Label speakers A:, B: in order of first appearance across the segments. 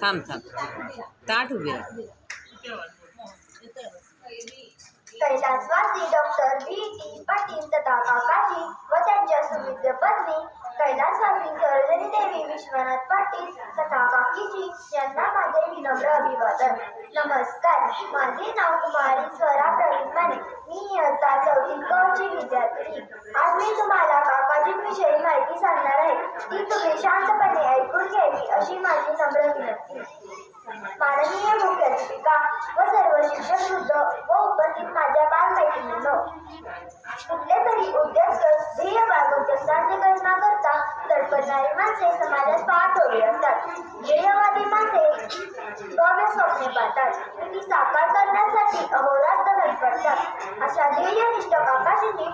A: थांब ताट उभी राहा.
B: कैलासवासी डॉक्टर V.T. पाटील तथा काकाजी व त्यांच्या सुविद्य पत्नी कैलासवासी सरोजिनी देवी विश्वनाथ पाटील तथा काकीजी यांना माझे विनम्र अभिवादन. नमस्कार. माझे नाव कुमारी स्वरा प्रवीण माने. मी इयत्ता 4थी क ची विद्यार्थी. आज मी तुम्हाला काकाजींविषयी माहिती सांगणार आहे. ती तुम्ही शांतपणे ऐकून घ्यावी अशी माझी नम्र विनंती. माननीय मुख्याध्यापिका व सर्व शिक्षक वृंद व उपस्थित माझ्या बालमैत्रिणींनो, कुठले तरी उद्योजक ध्येयवाद साध्य करण्याकरता तडफडणारी माणसे समाजात फार थोडी असतात. ध्येयवादी माणसे भव्य स्वप्ने पाहतात, ती साकार करण्यासाठी अहोरात्र धडपडतात. अशा ध्येयनिष्ठ काकाजींनी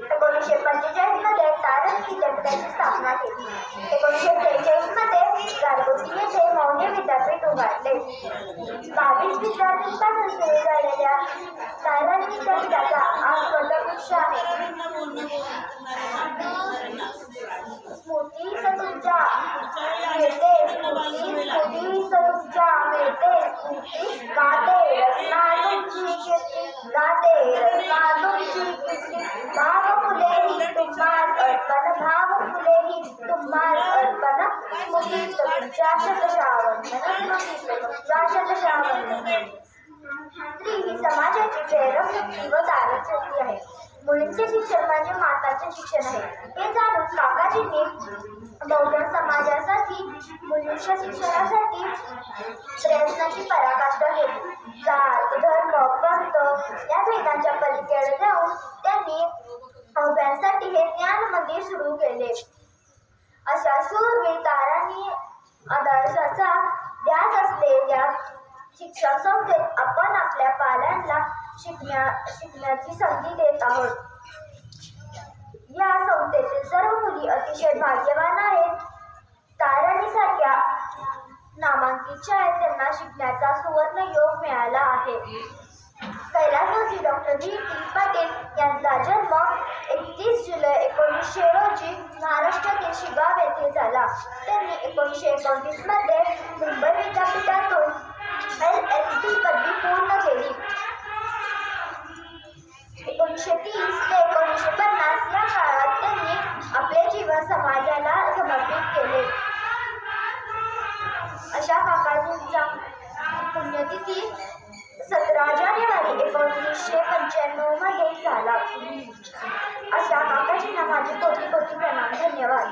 B: 1945 मध्ये तारण विद्यापीठाची स्थापना केली. 1943 मध्ये गारगोटी येथे मौर्य विद्यापीठ उभारले. 22 विद्यार्थ्यांपासून सुरू झालेल्या तारण विद्यापीठाचा आज वटवृक्ष आहे. स्मृती सतुजा मिळते, स्मृती सतुजा मिळते, स्मृती गाते रत्ना तुमची कीर्ती, गाते रत्ना तुमची कीर्ती. भाव फुलेही तुम्हास अर्पण, भाव फुलेही तुम्हास अर्पण, स्मृती सतुजा शतशावंदन, स्मृती सतुजा शतशावंदन. स्त्री ही समाजाची प्रेरक शक्ती व तारक शक्ती आहे. मुलींचे शिक्षण म्हणजे माताचे शिक्षण आहे. हे जाणून काकाजींनी बहुजन समाजासाठी मुलींच्या शिक्षणासाठी प्रयत्नाची पराकाष्ठा केली. जात धर्म पंथ या भेदांच्या पलीकडे जाऊन त्यांनी अवघ्यांसाठी हे ज्ञान मंदिर सुरू केले. अशा शूरवीर तारांनी आदर्शाचा ध्यास असलेल्या शिक्षण संस्थेत आपण आपल्या पाल्यांना शिकण्याची संधी देत आहोत. या संस्थेतील सर्व मुली अतिशय भाग्यवान आहेत. तारणीसारख्या नामांकित शाळेत त्यांना शिकण्याचा सुवर्ण योग मिळाला आहे. कैलासवासी डॉक्टर V.T. पाटील यांचा जन्म 31 जुलै 1900 रोजी महाराष्ट्रातील शिगाव येथे झाला. त्यांनी 1929 मध्ये मुंबई विद्यापीठातून LL.D. पदवी पूर्ण केली. 1930 ते 1950 या काळात त्यांनी आपले जीवन समाजाला समर्पित केले. अशा काकाजींचा पुण्यतिथी 17 जानेवारी 1995 मध्ये झाला. अशा काकाजींना माझे कोटी कोटी प्रणाम. धन्यवाद.